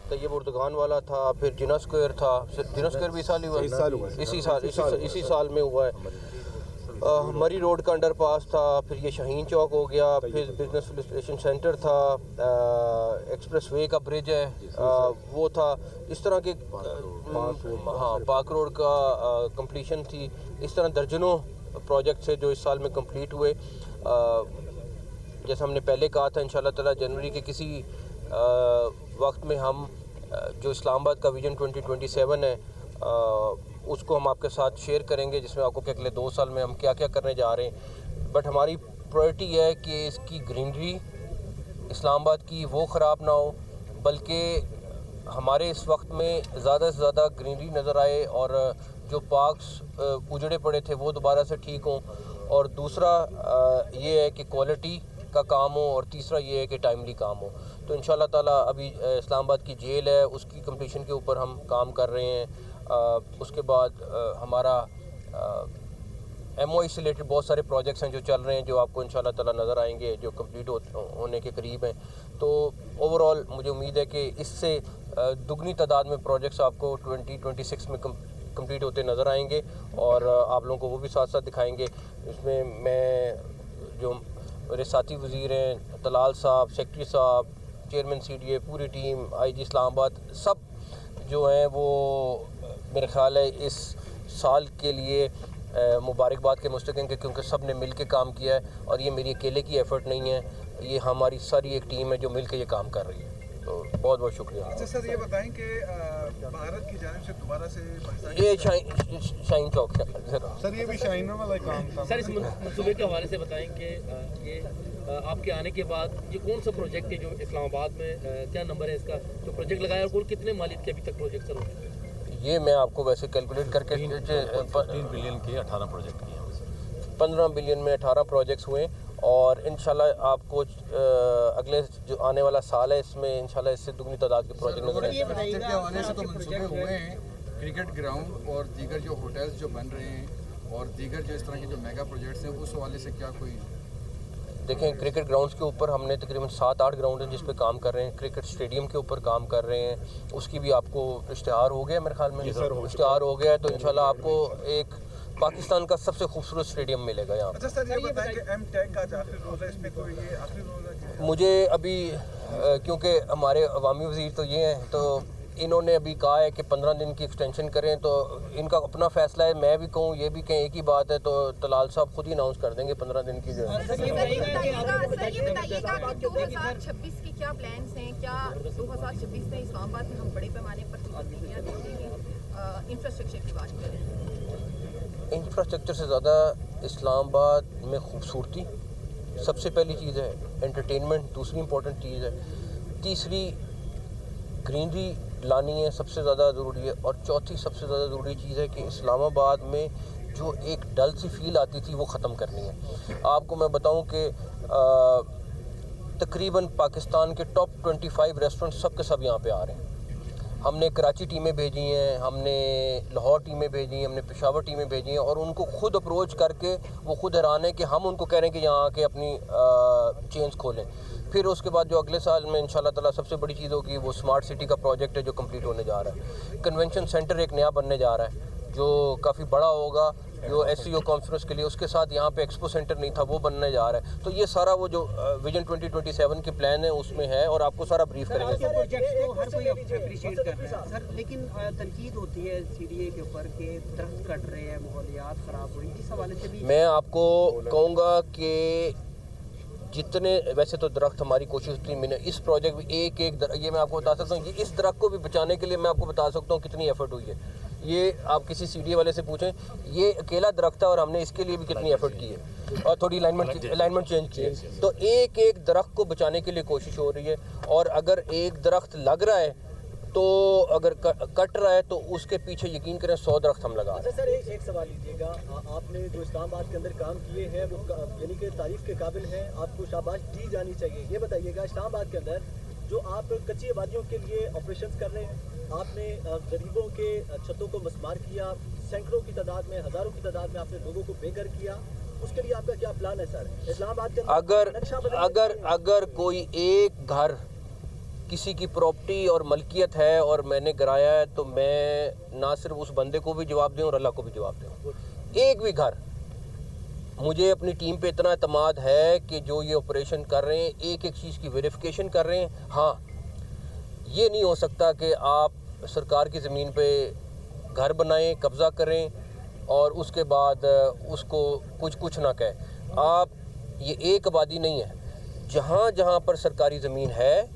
तैयब उर्दगान वाला था, फिर जिना स्क्वायर था। जिना स्क्वायर भी साल हुआ, इसी साल में हुआ है। मरी रोड का अंडरपास था, फिर ये शाहीन चौक हो गया, फिर बिजनेस फैसिलिटेशन सेंटर था, एक्सप्रेस वे का ब्रिज है वो था। इस तरह के हाँ, पार्क रोड का कंप्लीशन थी। इस तरह दर्जनों प्रोजेक्ट्स है जो इस साल में कंप्लीट हुए। जैसा हमने पहले कहा था, इंशाल्लाह ताला जनवरी के किसी वक्त में हम जो इस्लामाबाद का विजन 2027 है उसको हम आपके साथ शेयर करेंगे, जिसमें आपको कि अगले 2 साल में हम क्या क्या करने जा रहे हैं। बट हमारी प्रायोरिटी है कि इसकी ग्रीनरी इस्लामाबाद की वो ख़राब ना हो, बल्कि हमारे इस वक्त में ज़्यादा से ज़्यादा ग्रीनरी नज़र आए और जो पार्क्स उजड़े पड़े थे वो दोबारा से ठीक हों। और दूसरा ये है कि क्वालिटी का काम हो, और तीसरा ये है कि टाइमली काम हो। तो इंशाल्लाह ताला अभी इस्लामाबाद की जेल है उसकी कंप्लीशन के ऊपर हम काम कर रहे हैं। उसके बाद हमारा MOI से रिलेटेड बहुत सारे प्रोजेक्ट्स हैं जो चल रहे हैं, जो आपको इंशाल्लाह ताला नज़र आएंगे, जो कंप्लीट होने के करीब हैं। तो ओवरऑल मुझे उम्मीद है कि इससे दुगनी तादाद में प्रोजेक्ट्स आपको 2026 में कंप्लीट होते नज़र आएंगे, और आप लोगों को वो भी साथ साथ दिखाएंगे। इसमें मैं जो मेरे साथी वज़ीर हैं, तलाल साहब, सेक्रेटरी साहब, चेयरमैन CDA, पूरी टीम, IG इस्लामाबाद, सब जो हैं वो मेरे ख़्याल है इस साल के लिए मुबारकबाद के मुस्तहिक़ हैं, क्योंकि सब ने मिल के काम किया है और ये मेरी अकेले की एफ़र्ट नहीं है, ये हमारी सारी एक टीम है जो मिल के ये काम कर रही है। तो बहुत बहुत शुक्रिया। अच्छा सर, ये बताएं कि भारत की जानिब से दोबारा से ये शाहीन चौक सर, ये भी शाहीन वाला काम था सर। इस मंसूबे के हवाले से बताएं कि ये आपके आने के बाद ये कौन सा प्रोजेक्ट है जो इस्लामाबाद में क्या नंबर है इसका जो प्रोजेक्ट लगाया, और कुल कितने मालिक के अभी तक प्रोजेक्ट सर हो चुके हैं? ये मैं आपको वैसे कैलकुलेट करके 3 बिलियन के 18 प्रोजेक्ट किए हैं। 15 बिलियन में 18 प्रोजेक्ट्स हुए, और इंशाल्लाह आपको अगले जो आने वाला साल है इसमें इंशाल्लाह इससे दुगनी तादाद के प्रोजेक्ट नजर आएंगे। क्रिकेट ग्राउंड और दीगर जो होटल्स जो बन रहे हैं और दीगर जो इस तरह के जो मेगा प्रोजेक्ट्स हैं, उस हवाले से क्या कोई? देखें, क्रिकेट ग्राउंड्स के ऊपर हमने तकरीबन 7-8 ग्राउंड हैं जिस पे काम कर रहे हैं। क्रिकेट स्टेडियम के ऊपर काम कर रहे हैं, उसकी भी आपको इश्तिहार हो गया मेरे ख्याल में, इश्तिहार हो गया है। तो इंशाल्लाह आपको एक पाकिस्तान का सबसे खूबसूरत स्टेडियम मिलेगा यहाँ। अच्छा सर, ये बताएं कि M-Tech का आखिरी रोज़ है, इसमें कोई ये आखिरी रोज़ है? मुझे अभी क्योंकि हमारे अवामी वज़ीर तो ये हैं, तो इन्होंने अभी कहा है कि 15 दिन की एक्सटेंशन करें, तो इनका अपना फैसला है। मैं भी कहूँ, ये भी कहें, एक ही बात है। तो तलाल साहब खुद ही अनाउंस कर देंगे 15 दिन की जो है। सर ये बताइएगा कि 2026 के क्या प्लान्स हैं? क्या 2026 में इस्लामाबाद में हम बड़े पैमाने पर तब्दीलियाँ देखेंगे? इंफ्रास्ट्रक्चर की बात करें, इंफ्रास्ट्रक्चर से ज़्यादा इस्लामाबाद में खूबसूरती सबसे पहली चीज़ है, एंटरटेनमेंट दूसरी इंपॉर्टेंट चीज़ है, तीसरी ग्रीनरी लानी है सबसे ज़्यादा ज़रूरी है, और चौथी सबसे ज़्यादा ज़रूरी चीज़ है कि इस्लामाबाद में जो एक डल सी फील आती थी वो ख़त्म करनी है। आपको मैं बताऊं कि तकरीबन पाकिस्तान के टॉप 25 रेस्टोरेंट सब के सब यहाँ पे आ रहे हैं। हमने कराची टीमें भेजी हैं, हमने लाहौर टीमें भेजी हैं, हमने पेशावर टीमें भेजी हैं, और उनको खुद अप्रोच करके वो खुद हैरान है कि हम उनको कह रहे हैं कि यहाँ आके अपनी चेन्स खोलें। फिर उसके बाद जो अगले साल में इंशाल्लाह ताला सबसे बड़ी चीज़ होगी वो स्मार्ट सिटी का प्रोजेक्ट है जो कंप्लीट होने जा रहा है। कन्वेंशन सेंटर एक नया बनने जा रहा है जो काफ़ी बड़ा होगा, जो SCO कॉन्फ्रेंस के लिए। उसके साथ यहाँ पे एक्सपो सेंटर नहीं था, वो बनने जा रहा है। तो ये सारा वो जो विजन 2027 के प्लान है उसमें है, और आपको सारा ब्रीफ करेंगे। प्रोजेक्ट्स को हर कोई अप्रिशिएट कर रहा है सर, लेकिन तनकीद होती है CDA के ऊपर कि दरख्त कट रहे हैं, माहौलियात ख़राब हो रही है, इस हवाले से भी मैं आपको कहूँगा कि जितने वैसे तो दरख्त हमारी कोशिश थी, मैंने इस प्रोजेक्ट में एक ये मैं आपको बता सकता हूँ, इस दरख्त को भी बचाने के लिए मैं आपको बता सकता हूँ कितनी एफर्ट हुई है। ये आप किसी CDA वाले से पूछें, ये अकेला दरख्त है और हमने इसके लिए भी कितनी एफर्ट की है और थोड़ी अलाइनमेंट चेंज की है। तो एक दरख्त को बचाने के लिए कोशिश हो रही है, और अगर एक दरख्त लग रहा है तो अगर कट रहा है तो उसके पीछे यकीन करें 100 दरख्त हम लगा। अच्छा सर, एक सवाल लीजिएगा, आपने जो इस्लामाबाद के अंदर काम किए हैं वो यानी कि तारीफ के काबिल हैं, आपको शाबाश दी जानी चाहिए। ये बताइएगा, इस्लामाबाद के अंदर जो आप कच्ची आबादियों के लिए ऑपरेशंस कर रहे हैं, आपने गरीबों के छतों को मस्मार किया, सैकड़ों की तादाद में, हज़ारों की तादाद में आपने लोगों को बेघर किया, उसके लिए आपका क्या प्लान है सर? इस्लामाबाद के अंदर अगर कोई एक घर किसी की प्रॉपर्टी और मलकियत है और मैंने गिराया है, तो मैं ना सिर्फ उस बंदे को भी जवाब दूँ और अल्लाह को भी जवाब दूँ। एक भी घर, मुझे अपनी टीम पे इतना एतमाद है कि जो ये ऑपरेशन कर रहे हैं एक एक चीज़ की वेरिफिकेशन कर रहे हैं। हाँ, ये नहीं हो सकता कि आप सरकार की ज़मीन पे घर बनाएं, कब्ज़ा करें और उसके बाद उसको कुछ ना कहें। आप, ये एक आबादी नहीं है, जहाँ जहाँ पर सरकारी ज़मीन है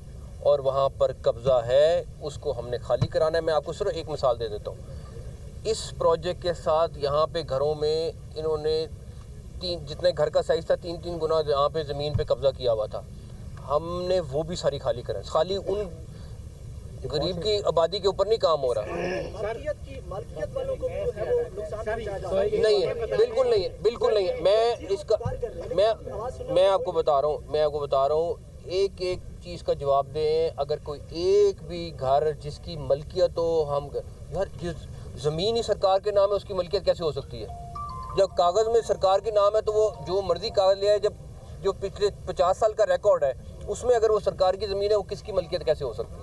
और वहाँ पर कब्ज़ा है उसको हमने खाली कराना है। मैं आपको सिर्फ एक मिसाल दे देता हूँ। इस प्रोजेक्ट के साथ यहाँ पे घरों में इन्होंने जितने घर का साइज़ था 3-3 गुना यहाँ पे ज़मीन पे कब्ज़ा किया हुआ था, हमने वो भी सारी खाली करा। खाली उन गरीब की आबादी के ऊपर नहीं काम हो रहा। मालिकियत वालों को भी जो है वो नुकसान नहीं है, बिल्कुल नहीं है, बिल्कुल नहीं है। मैं आपको बता रहा हूँ, एक एक चीज़ का जवाब दें। अगर कोई एक भी घर जिसकी मलकियत हो, हम यार जिस ज़मीन ही सरकार के नाम है उसकी मलकियत कैसे हो सकती है? जब कागज़ में सरकार के नाम है तो वो जो मर्ज़ी कागज़ ले आए। जब जो पिछले 50 साल का रिकॉर्ड है उसमें अगर वो सरकार की ज़मीन है, वो किसकी मलकियत कैसे हो सकती है?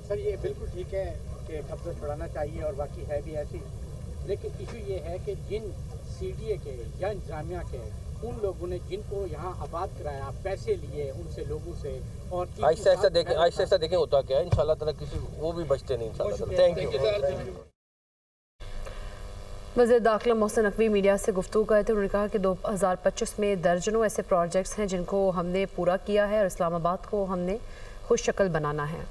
सर, ये बिल्कुल ठीक है कि कब्जा छुड़ाना चाहिए और बाकी है भी ऐसी, लेकिन इशू ये है कि जिन CDA के या इंतजामिया के उन लोगों ने जिनको यहाँ आबाद कराया, पैसे लिए उनसे, लोगों से, और आहिस्ता देखें होता क्या है। इंशाल्लाह ताला किसी वो भी बचते नहीं इंशाल्लाह। Thank you. वज़ीर दाखिला मोहसिन नकवी मीडिया से गुफ्तगू करे थे। उन्होंने कहा कि 2025 में दर्जनों ऐसे प्रोजेक्ट्स हैं जिनको हमने पूरा किया है और इस्लामाबाद को हमने खुश शक्ल बनाना है।